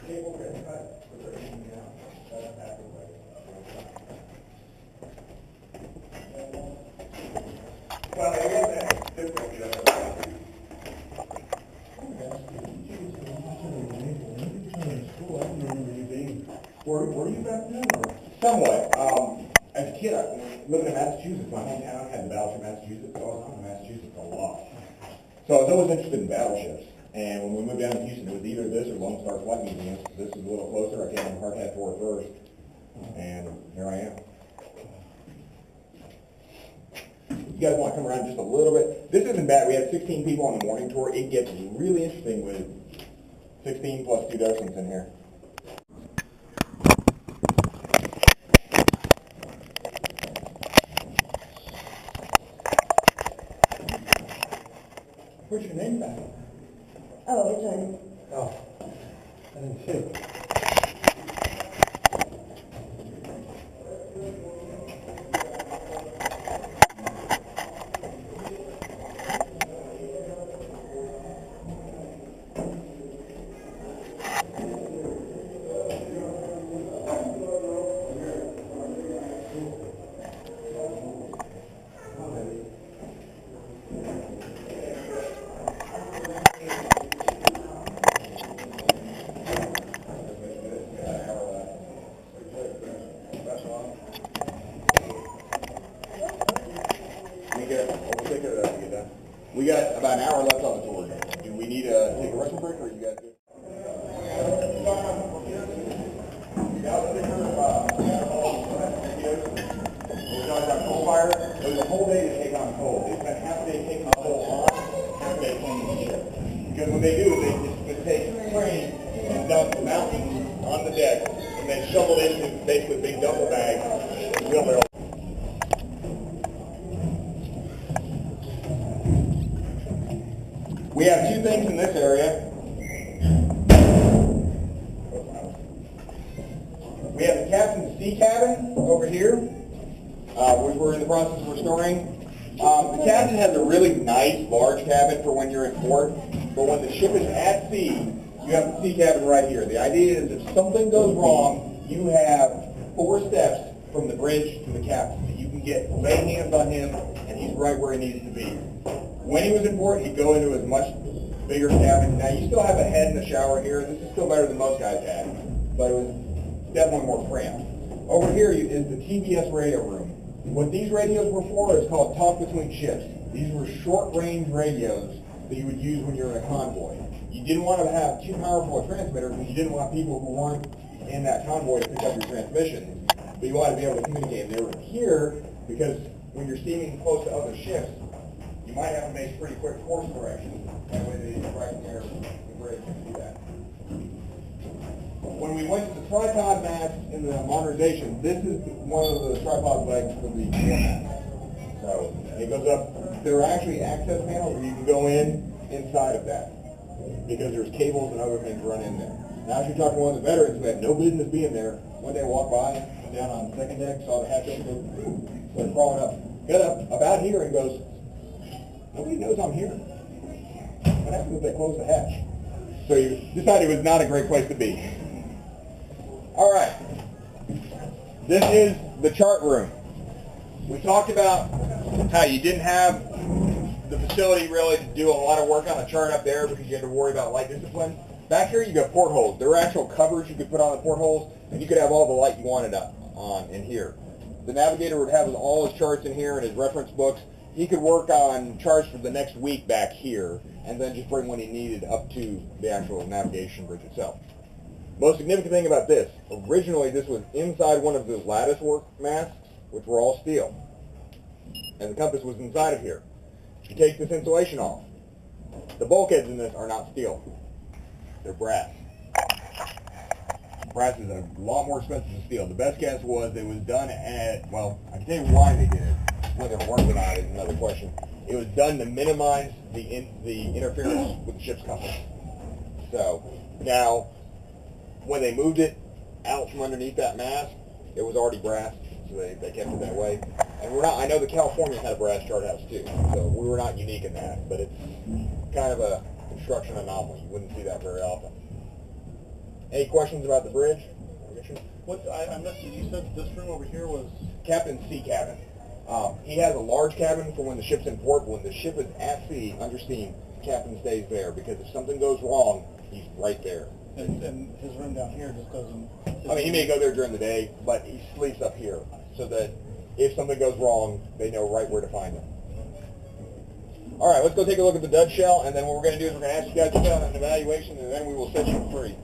cable gets cut, so they're hanging out, cut back away. Well, it wasn't different, you know. Were you back then, or? Somewhat. As a kid, living in Massachusetts, my hometown had the Battleship Massachusetts, so I was on Massachusetts a lot. So I was always interested in battleships. And when we moved down to Houston, it was either this or Lone Star Flight Museum. This is a little closer. I came on Hardhat 4 first, and here I am. You guys want to come around just a little bit? This isn't bad. We had 16 people on the morning tour. It gets really interesting with 16 plus 2 docents in here. What's your name back? Oh, it's on. Oh, I didn't see it. We got about an hour left on the tour. Do we need to take a restroom break, or you guys good? It was a whole day to take on coal. They spent half a day taking the coal on, half a day cleaning the ship. Because what they do is they just take a crane and dump mountains on the deck, and then shovel it into basically big duffel bags and wheelbarrow. We have 2 things in this area. We have the captain's sea cabin over here, which we're in the process of restoring. The captain has a really nice, large cabin for when you're in port, but when the ship is at sea, you have the sea cabin right here. The idea is if something goes wrong, you have 4 steps from the bridge to the captain. You can lay hands on him, and he's right where he needs to be. When he was in port, he'd go into his much bigger cabin. Now, you still have a head and a shower here. This is still better than most guys had, but it was definitely more cramped. Over here is the TBS radio room. What these radios were for is called talk between ships. These were short-range radios that you would use when you're in a convoy. You didn't want to have too powerful a transmitter because you didn't want people who weren't in that convoy to pick up your transmissions, but you wanted to be able to communicate. And they were here because when you're steaming close to other ships, you might have to make pretty quick course corrections. That way they right near the bridge can do that. When we went to the tripod mast in the modernization, this is one of the tripod legs for the mast. So it goes up. There are actually access panels where you can go inside of that because there's cables and other things run in there. Now, as you're talking to one of the veterans who had no business being there, one day I walked by, down on the second deck, saw the hatch open, started crawling up, got up about here and goes, nobody knows I'm here. What happens if they close the hatch? So you decided it was not a great place to be. All right. This is the chart room. We talked about how you didn't have the facility really to do a lot of work on the chart up there because you had to worry about light discipline. Back here you got portholes. There were actual covers you could put on the portholes, and you could have all the light you wanted on in here. The navigator would have all his charts in here and his reference books. He could work on charts for the next week back here, and then just bring what he needed up to the actual navigation bridge itself. Most significant thing about this, originally this was inside one of those lattice work masts, which were all steel. And the compass was inside of here. You take this insulation off. The bulkheads in this are not steel. They're brass. Brass is a lot more expensive than steel. The best guess was it was done at, well, I can tell you why they did it. Whether it worked or not is another question. It was done to minimize the interference with the ship's compass. So, now, when they moved it out from underneath that mast, it was already brass, so they kept it that way. And we're not, I know the Californians had a brass chart house too, so we were not unique in that, but it's kind of a construction anomaly. You wouldn't see that very often. Any questions about the bridge? What, I missed it, you said this room over here was... Captain's sea cabin. He has a large cabin for when the ship's in port, but when the ship is at sea, under steam, the captain stays there, because if something goes wrong, he's right there. And his room down here just doesn't... I mean, he may go there during the day, but he sleeps up here, so that if something goes wrong, they know right where to find him. All right, let's go take a look at the dud shell, and then what we're going to do is we're going to ask you guys to fill out an evaluation, and then we will set you free.